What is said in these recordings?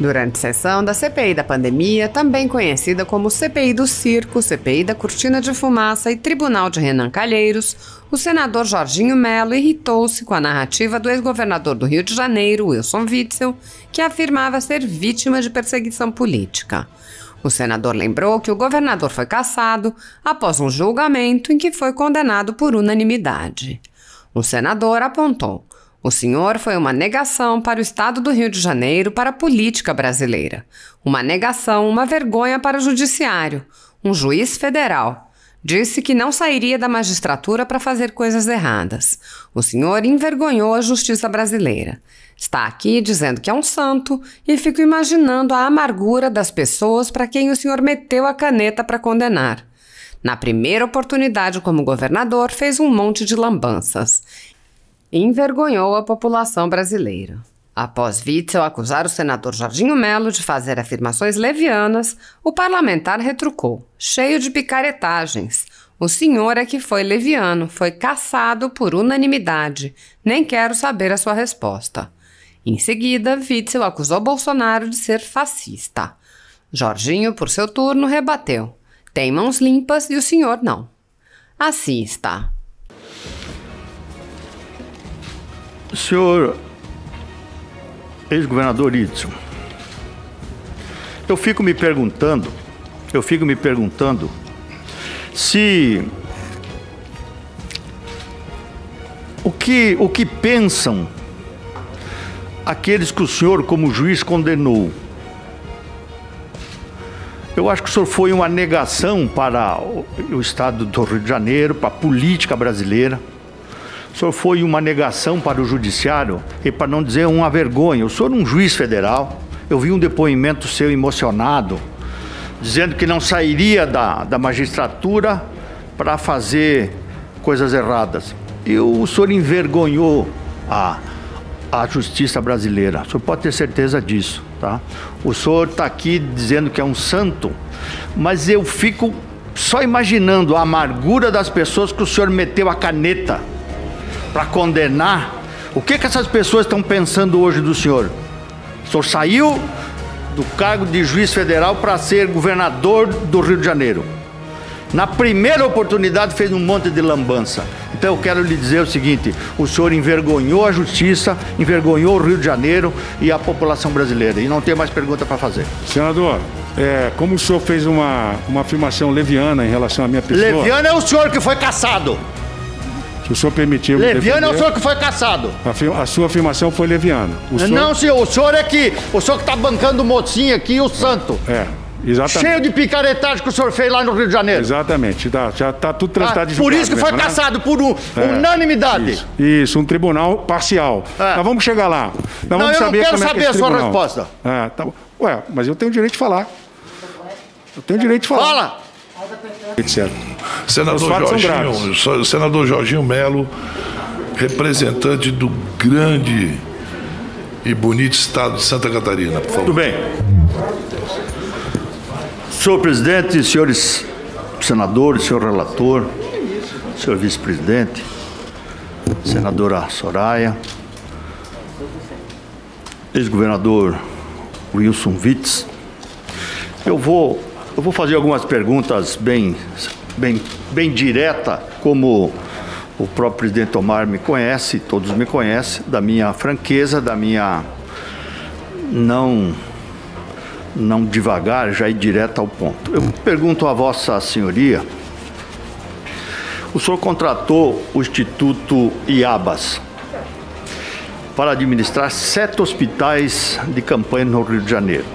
Durante sessão da CPI da pandemia, também conhecida como CPI do Circo, CPI da Cortina de Fumaça e Tribunal de Renan Calheiros, o senador Jorginho Melo irritou-se com a narrativa do ex-governador do Rio de Janeiro, Wilson Witzel, que afirmava ser vítima de perseguição política. O senador lembrou que o governador foi cassado após um julgamento em que foi condenado por unanimidade. O senador apontou: o senhor foi uma negação para o Estado do Rio de Janeiro, para a política brasileira. Uma negação, uma vergonha para o judiciário. Um juiz federal disse que não sairia da magistratura para fazer coisas erradas. O senhor envergonhou a justiça brasileira. Está aqui dizendo que é um santo e fico imaginando a amargura das pessoas para quem o senhor meteu a caneta para condenar. Na primeira oportunidade como governador, fez um monte de lambanças. Envergonhou a população brasileira. Após Witzel acusar o senador Jorginho Melo de fazer afirmações levianas, o parlamentar retrucou, cheio de picaretagens. O senhor é que foi leviano, foi cassado por unanimidade. Nem quero saber a sua resposta. Em seguida, Witzel acusou Bolsonaro de ser fascista. Jorginho, por seu turno, rebateu. Tem mãos limpas e o senhor não. Assista. Senhor ex-governador Witzel, eu fico me perguntando se o que pensam aqueles que o senhor, como juiz, condenou. Eu acho que o senhor foi uma negação para o Estado do Rio de Janeiro, para a política brasileira. O senhor foi uma negação para o judiciário e, para não dizer, uma vergonha. O senhor é um juiz federal. Eu vi um depoimento seu emocionado, dizendo que não sairia da magistratura para fazer coisas erradas. E o senhor envergonhou a justiça brasileira. O senhor pode ter certeza disso, tá? O senhor está aqui dizendo que é um santo, mas eu fico só imaginando a amargura das pessoas que o senhor meteu a caneta para condenar. O que essas pessoas estão pensando hoje do senhor? O senhor saiu do cargo de juiz federal para ser governador do Rio de Janeiro. Na primeira oportunidade fez um monte de lambança. Então eu quero lhe dizer o seguinte: o senhor envergonhou a justiça, envergonhou o Rio de Janeiro e a população brasileira. E não tem mais pergunta para fazer. Senador, como o senhor fez uma afirmação leviana em relação à minha pessoa... Leviano é o senhor que foi cassado. Se o senhor permitiu... Leviano é o senhor que foi cassado. A sua afirmação foi leviana. Não, senhor. O senhor que está bancando o mocinho aqui, o santo. Exatamente. Cheio de picaretagem que o senhor fez lá no Rio de Janeiro. Exatamente. Já está tudo transitado de julgado. Por isso que foi mesmo, cassado, por unanimidade. Isso, um tribunal parcial. Nós vamos chegar lá. Eu não quero saber a sua resposta. Tá. Ué, mas eu tenho o direito de falar. Fala! Etc. Senador Jorginho Melo, representante do grande e bonito estado de Santa Catarina, por favor. Tudo bem. Senhor presidente, senhores senadores, senhor relator, senhor vice-presidente, senadora Soraya, ex-governador Wilson Witzel, eu vou fazer algumas perguntas bem direta, como o próprio presidente Omar me conhece, todos me conhecem, da minha franqueza, da minha não devagar, já ir direto ao ponto. Eu pergunto a Vossa Senhoria: o senhor contratou o Instituto IABAS para administrar 7 hospitais de campanha no Rio de Janeiro.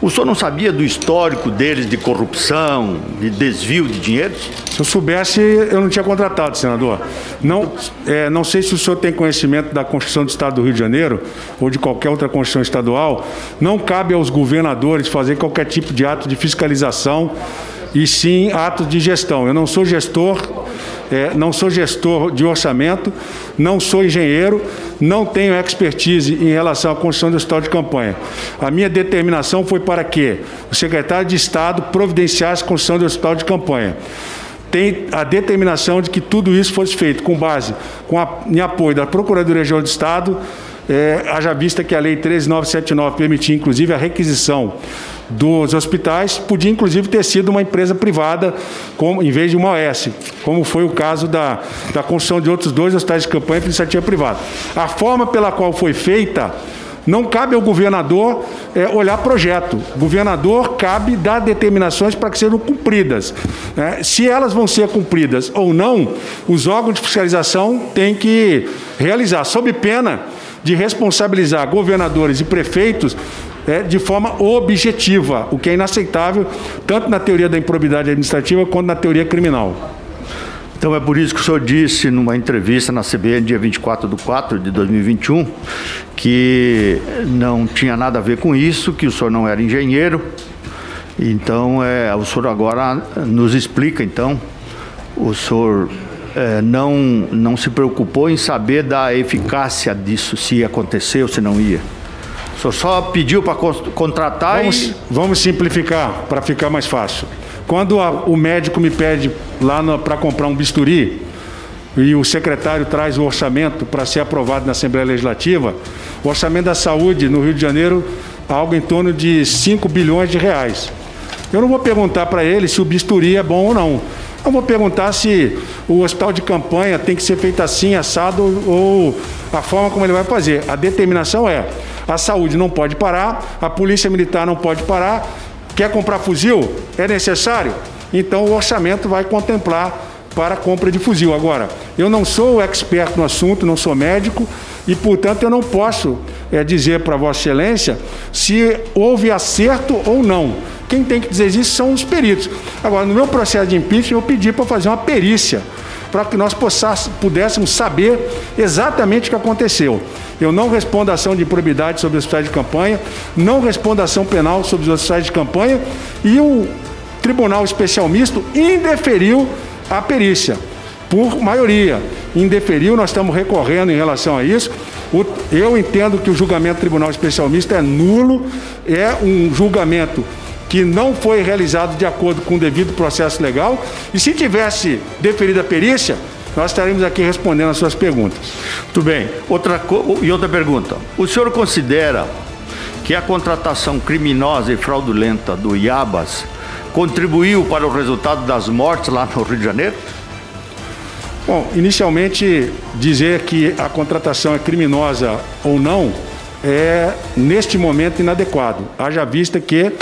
O senhor não sabia do histórico deles de corrupção, de desvio de dinheiro? Se eu soubesse, eu não tinha contratado, senador. Não sei se o senhor tem conhecimento da Constituição do Estado do Rio de Janeiro ou de qualquer outra Constituição estadual. Não cabe aos governadores fazer qualquer tipo de ato de fiscalização e sim ato de gestão. Eu não sou gestor, de orçamento, não sou engenheiro, não tenho expertise em relação à construção do hospital de campanha. A minha determinação foi para que o secretário de Estado providenciasse a construção do hospital de campanha. Tem a determinação de que tudo isso fosse feito em apoio da Procuradoria-Geral do Estado, haja vista que a Lei 13.979 permitia, inclusive, a requisição dos hospitais, podia, inclusive, ter sido uma empresa privada, em vez de uma OS, como foi o caso da construção de outros 2 hospitais de campanha por iniciativa privada. A forma pela qual foi feita, não cabe ao governador olhar projeto. O governador cabe dar determinações para que sejam cumpridas. Se elas vão ser cumpridas ou não, os órgãos de fiscalização têm que realizar, sob pena de responsabilizar governadores e prefeitos de forma objetiva, o que é inaceitável, tanto na teoria da improbidade administrativa quanto na teoria criminal. Então é por isso que o senhor disse numa entrevista na CBN, dia 24/4/2021, que não tinha nada a ver com isso, que o senhor não era engenheiro. Então, o senhor agora nos explica, então, o senhor não se preocupou em saber da eficácia disso, se ia acontecer ou se não ia. O senhor só pediu para contratar Vamos simplificar, para ficar mais fácil. Quando o médico me pede lá para comprar um bisturi e o secretário traz o orçamento para ser aprovado na Assembleia Legislativa, o orçamento da saúde no Rio de Janeiro algo em torno de 5 bilhões de reais. Eu não vou perguntar para ele se o bisturi é bom ou não. Eu vou perguntar se o hospital de campanha tem que ser feito assim, assado, ou a forma como ele vai fazer. A determinação a saúde não pode parar, a polícia militar não pode parar. Quer comprar fuzil? É necessário? Então o orçamento vai contemplar para a compra de fuzil. Agora, eu não sou expert no assunto, não sou médico e, portanto, eu não posso dizer para Vossa Excelência se houve acerto ou não. Quem tem que dizer isso são os peritos. Agora, no meu processo de impeachment, eu pedi para fazer uma perícia, para que nós pudéssemos saber exatamente o que aconteceu. Eu não respondo a ação de improbidade sobre os hospitais de campanha, não respondo a ação penal sobre os hospitais de campanha, e o Tribunal Especial Misto indeferiu a perícia, por maioria. Indeferiu, nós estamos recorrendo em relação a isso. Eu entendo que o julgamento do Tribunal Especial Misto é nulo, é um julgamento que não foi realizado de acordo com o devido processo legal, e se tivesse deferido a perícia, nós estaremos aqui respondendo as suas perguntas. Muito bem. Outra pergunta. O senhor considera que a contratação criminosa e fraudulenta do Iabas contribuiu para o resultado das mortes lá no Rio de Janeiro? Bom, inicialmente, dizer que a contratação é criminosa ou não é, neste momento, inadequado. Haja vista que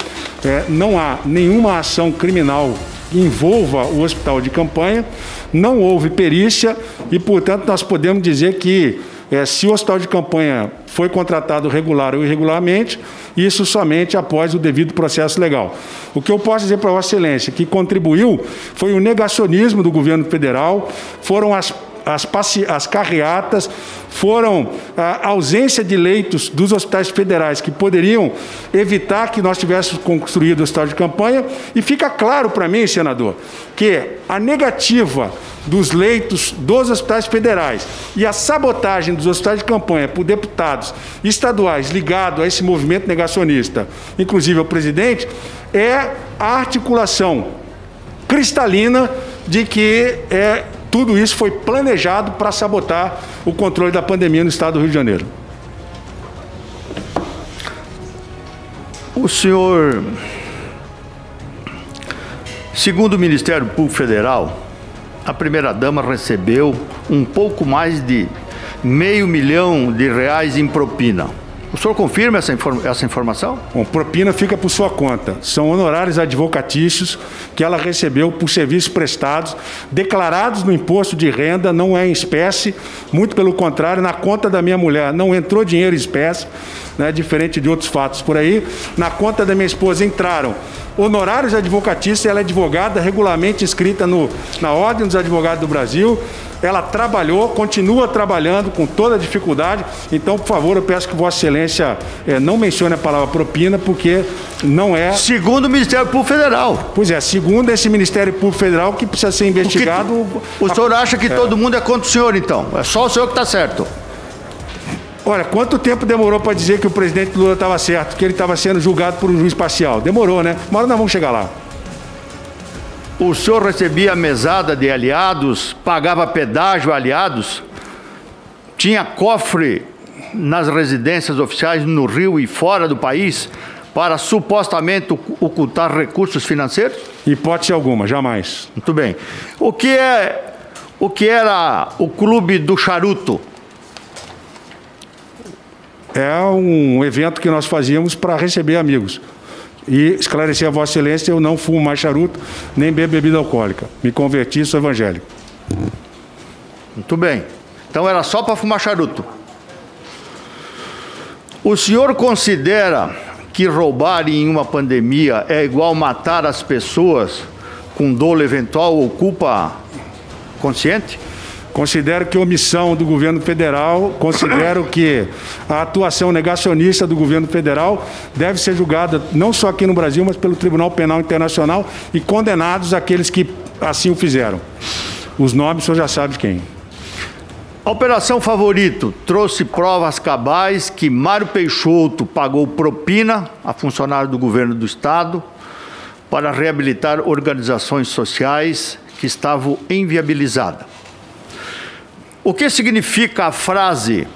não há nenhuma ação criminal que envolva o hospital de campanha, não houve perícia e, portanto, nós podemos dizer que se o hospital de campanha foi contratado regular ou irregularmente, isso somente após o devido processo legal. O que eu posso dizer para Vossa Excelência, que contribuiu, foi o negacionismo do governo federal, foram as carreatas, foram a ausência de leitos dos hospitais federais que poderiam evitar que nós tivéssemos construído o hospital de campanha, e fica claro para mim, senador, que a negativa dos leitos dos hospitais federais e a sabotagem dos hospitais de campanha por deputados estaduais ligados a esse movimento negacionista, inclusive ao presidente, é a articulação cristalina de que tudo isso foi planejado para sabotar o controle da pandemia no estado do Rio de Janeiro. O senhor, segundo o Ministério Público Federal, a primeira-dama recebeu um pouco mais de R$500 milhão em propina. O senhor confirma essa informação? Bom, propina fica por sua conta. São honorários advocatícios que ela recebeu por serviços prestados, declarados no imposto de renda, não é em espécie, muito pelo contrário, na conta da minha mulher não entrou dinheiro em espécie, né, diferente de outros fatos por aí. Na conta da minha esposa entraram honorários advocatícios, ela é advogada regularmente inscrita na Ordem dos Advogados do Brasil. Ela trabalhou, continua trabalhando com toda a dificuldade. Então, por favor, eu peço que Vossa Excelência não mencione a palavra propina, porque não é... Segundo o Ministério Público Federal. Pois é, segundo esse Ministério Público Federal, que precisa ser investigado... O senhor acha que todo mundo é contra o senhor, então? É só o senhor que está certo. Olha, quanto tempo demorou para dizer que o presidente Lula estava certo, que ele estava sendo julgado por um juiz parcial? Demorou, né? Uma hora nós vamos chegar lá. O senhor recebia mesada de aliados, pagava pedágio a aliados, tinha cofre nas residências oficiais no Rio e fora do país para supostamente ocultar recursos financeiros? Hipótese alguma, jamais. Muito bem. O que era o Clube do Charuto? É um evento que nós fazíamos para receber amigos. E esclarecer a Vossa Excelência, eu não fumo mais charuto, nem bebo bebida alcoólica. Me converti, sou evangélico. Muito bem. Então era só para fumar charuto. O senhor considera que roubar em uma pandemia é igual matar as pessoas com dolo eventual ou culpa consciente? Considero que a omissão do governo federal, considero que a atuação negacionista do governo federal deve ser julgada não só aqui no Brasil, mas pelo Tribunal Penal Internacional e condenados aqueles que assim o fizeram. Os nomes o senhor já sabe de quem. A Operação Favorito trouxe provas cabais que Mário Peixoto pagou propina a funcionário do governo do Estado para reabilitar organizações sociais que estavam inviabilizadas. O que significa a frase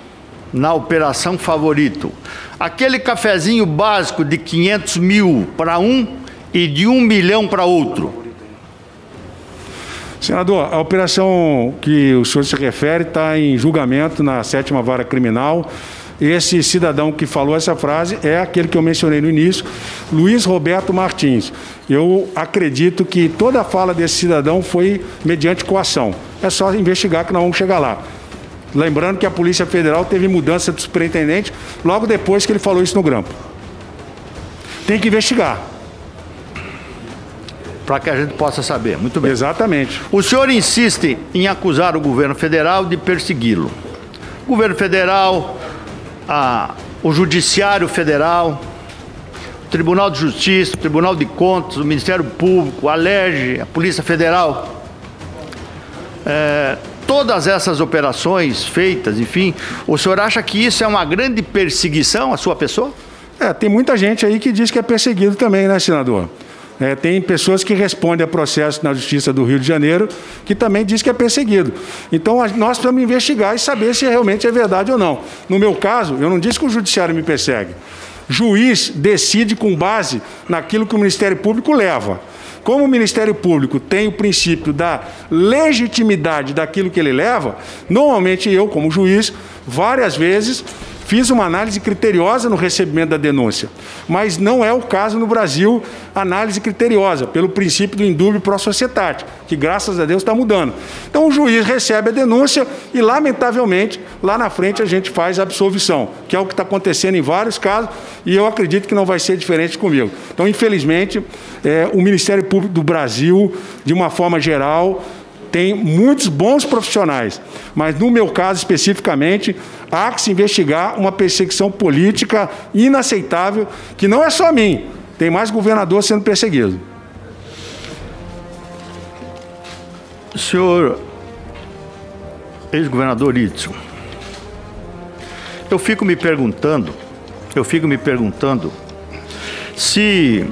na Operação Favorito? Aquele cafezinho básico de 500 mil para um e de 1 milhão para outro. Senador, a operação que o senhor se refere está em julgamento na 7ª Vara Criminal. Esse cidadão que falou essa frase é aquele que eu mencionei no início, Luiz Roberto Martins. Eu acredito que toda a fala desse cidadão foi mediante coação. É só investigar que nós vamos chegar lá. Lembrando que a Polícia Federal teve mudança de superintendente logo depois que ele falou isso no grampo. Tem que investigar. Para que a gente possa saber. Muito bem. Exatamente. O senhor insiste em acusar o governo federal de persegui-lo. O governo federal, o Judiciário Federal, o Tribunal de Justiça, o Tribunal de Contas, o Ministério Público, a Alerj, a Polícia Federal. Todas essas operações feitas, enfim, o senhor acha que isso é uma grande perseguição à sua pessoa? Tem muita gente aí que diz que é perseguido também, né, senador? Tem pessoas que respondem a processo na Justiça do Rio de Janeiro que também diz que é perseguido. Então, nós precisamos investigar e saber se realmente é verdade ou não. No meu caso, eu não disse que o Judiciário me persegue. Juiz decide com base naquilo que o Ministério Público leva. Como o Ministério Público tem o princípio da legitimidade daquilo que ele leva, normalmente eu, como juiz, várias vezes fiz uma análise criteriosa no recebimento da denúncia, mas não é o caso no Brasil, análise criteriosa, pelo princípio do indúbio pro societate, que graças a Deus está mudando. Então o juiz recebe a denúncia e, lamentavelmente, lá na frente a gente faz a absolvição, que é o que está acontecendo em vários casos, e eu acredito que não vai ser diferente comigo. Então, infelizmente, o Ministério Público do Brasil, de uma forma geral, tem muitos bons profissionais, mas no meu caso especificamente, há que se investigar uma perseguição política inaceitável, que não é só a mim, tem mais governador sendo perseguido. Senhor ex-governador Idson, eu fico me perguntando se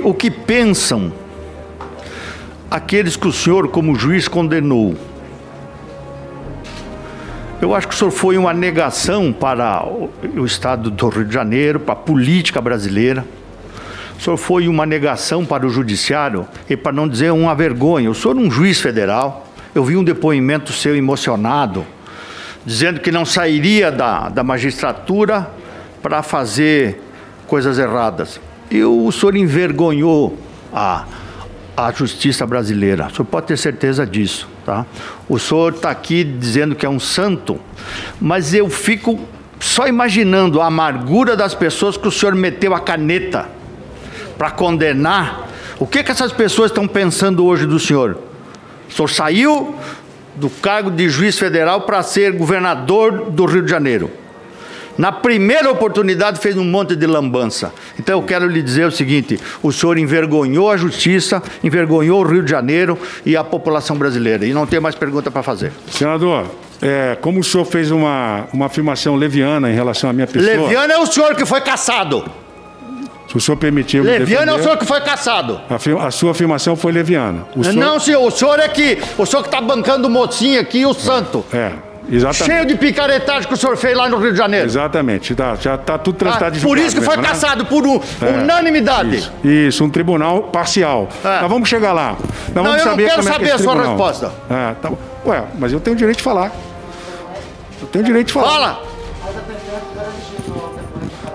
o que pensam aqueles que o senhor, como juiz, condenou. Eu acho que o senhor foi uma negação para o Estado do Rio de Janeiro, para a política brasileira. O senhor foi uma negação para o Judiciário e, para não dizer, uma vergonha. O senhor é um juiz federal. Eu vi um depoimento seu emocionado, dizendo que não sairia da magistratura para fazer coisas erradas. E o senhor envergonhou a justiça brasileira. O senhor pode ter certeza disso, tá? O senhor está aqui dizendo que é um santo, mas eu fico só imaginando a amargura das pessoas que o senhor meteu a caneta para condenar. O que essas pessoas estão pensando hoje do senhor? O senhor saiu do cargo de juiz federal para ser governador do Rio de Janeiro. Na primeira oportunidade fez um monte de lambança. Então eu quero lhe dizer o seguinte: o senhor envergonhou a justiça, envergonhou o Rio de Janeiro e a população brasileira. E não tem mais pergunta para fazer. Senador, como o senhor fez uma afirmação leviana em relação à minha pessoa... Leviana é o senhor que foi cassado. Se o senhor permitir... Leviano é o senhor que foi caçado. A sua afirmação foi leviana. Não, senhor. O senhor que está bancando o mocinho aqui, o santo. Exatamente. Cheio de picaretagem que o senhor fez lá no Rio de Janeiro. Exatamente. Já está tudo transitado de julgado. Por isso que foi caçado por unanimidade. Isso, um tribunal parcial. Nós vamos chegar lá. Eu não quero saber a sua resposta. Ué, mas eu tenho direito de falar. Fala!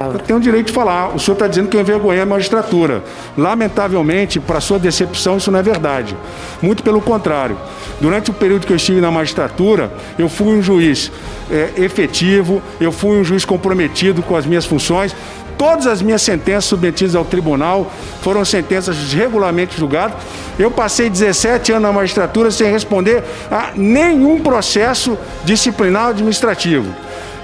Eu tenho o direito de falar. O senhor está dizendo que eu envergonhei a magistratura. Lamentavelmente, para sua decepção, isso não é verdade. Muito pelo contrário. Durante o período que eu estive na magistratura, eu fui um juiz efetivo, eu fui um juiz comprometido com as minhas funções. Todas as minhas sentenças submetidas ao tribunal foram sentenças regularmente julgadas. Eu passei 17 anos na magistratura sem responder a nenhum processo disciplinar administrativo.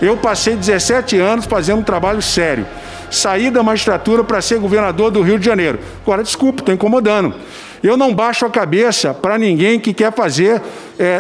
Eu passei 17 anos fazendo um trabalho sério. Saí da magistratura para ser governador do Rio de Janeiro. Agora, desculpe, estou incomodando. Eu não baixo a cabeça para ninguém que quer fazer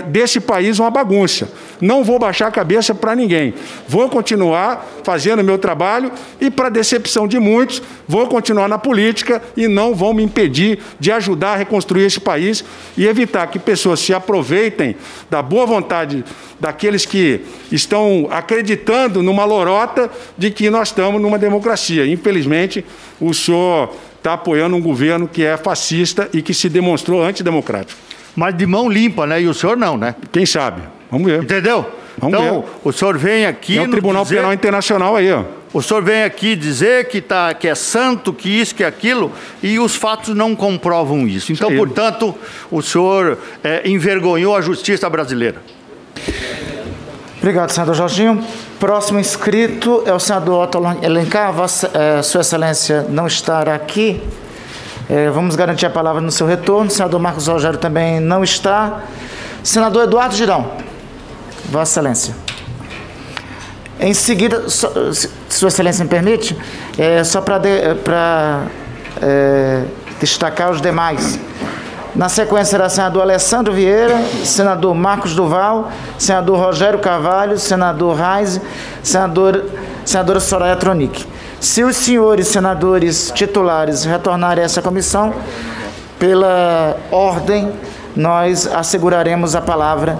desse país uma bagunça. Não vou baixar a cabeça para ninguém. Vou continuar fazendo o meu trabalho e, para decepção de muitos, vou continuar na política e não vão me impedir de ajudar a reconstruir esse país e evitar que pessoas se aproveitem da boa vontade daqueles que estão acreditando numa lorota de que nós estamos numa democracia. Infelizmente, o senhor está apoiando um governo que é fascista e que se demonstrou antidemocrático. Mas de mão limpa, né? E o senhor não, né? Quem sabe? Vamos ver. Entendeu? Vamos ver. O senhor vem aqui... Tem o Tribunal Penal Internacional aí, ó. O senhor vem aqui dizer que é santo, que isso, que aquilo, e os fatos não comprovam isso. Então, portanto, o senhor envergonhou a justiça brasileira. Obrigado, senador Jorginho. Próximo inscrito é o senador Otto Alencar. Sua Excelência não estará aqui. Vamos garantir a palavra no seu retorno. O senador Marcos Rogério também não está. Senador Eduardo Girão. Vossa Excelência. Em seguida, Sua Excelência me permite, só para destacar os demais. Na sequência será senador Alessandro Vieira, senador Marcos Duval, senador Rogério Carvalho, senador Reis, senadora Soraya Tronic. Se os senhores senadores titulares retornarem a essa comissão, pela ordem, nós asseguraremos a palavra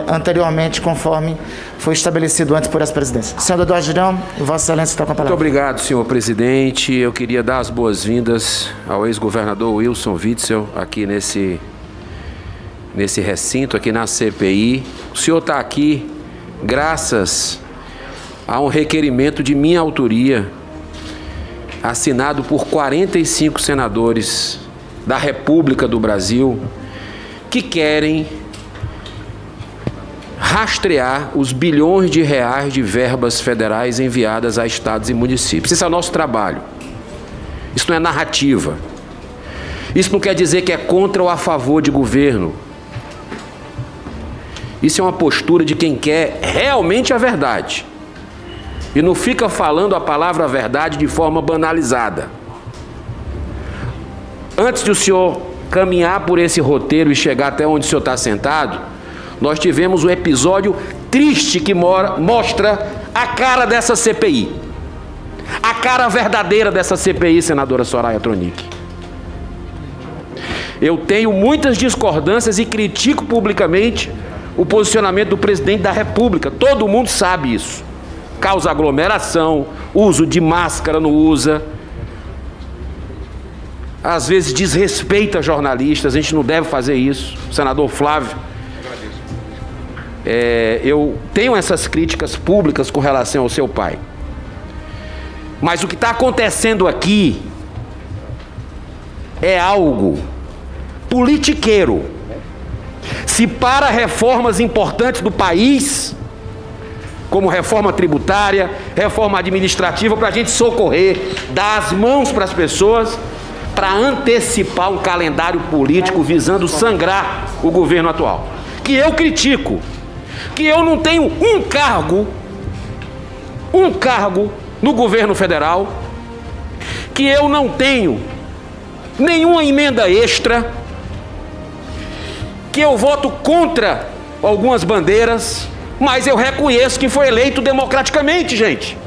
anteriormente, conforme foi estabelecido antes por essa presidência. Senador Eduardo Girão, Vossa Excelência está com a palavra. Muito obrigado, senhor presidente. Eu queria dar as boas-vindas ao ex-governador Wilson Witzel aqui nesse recinto, aqui na CPI. O senhor está aqui graças a um requerimento de minha autoria, assinado por 45 senadores da República do Brasil, que querem rastrear os bilhões de reais de verbas federais enviadas a estados e municípios. Esse é o nosso trabalho. Isso não é narrativa. Isso não quer dizer que é contra ou a favor de governo. Isso é uma postura de quem quer realmente a verdade. E não fica falando a palavra verdade de forma banalizada. Antes de o senhor caminhar por esse roteiro e chegar até onde o senhor está sentado, nós tivemos um episódio triste que mostra a cara dessa CPI. A cara verdadeira dessa CPI, senadora Soraya Tronic. Eu tenho muitas discordâncias e critico publicamente o posicionamento do presidente da República. Todo mundo sabe isso. Causa aglomeração, uso de máscara não usa. Às vezes desrespeita jornalistas, a gente não deve fazer isso. Senador Flávio, eu tenho essas críticas públicas com relação ao seu pai. Mas o que está acontecendo aqui é algo politiqueiro. Se para reformas importantes do país, como reforma tributária, reforma administrativa, para a gente socorrer, dar as mãos para as pessoas, para antecipar um calendário político visando sangrar o governo atual. Que eu critico, que eu não tenho um cargo no governo federal, que eu não tenho nenhuma emenda extra, que eu voto contra algumas bandeiras, mas eu reconheço que foi eleito democraticamente, gente.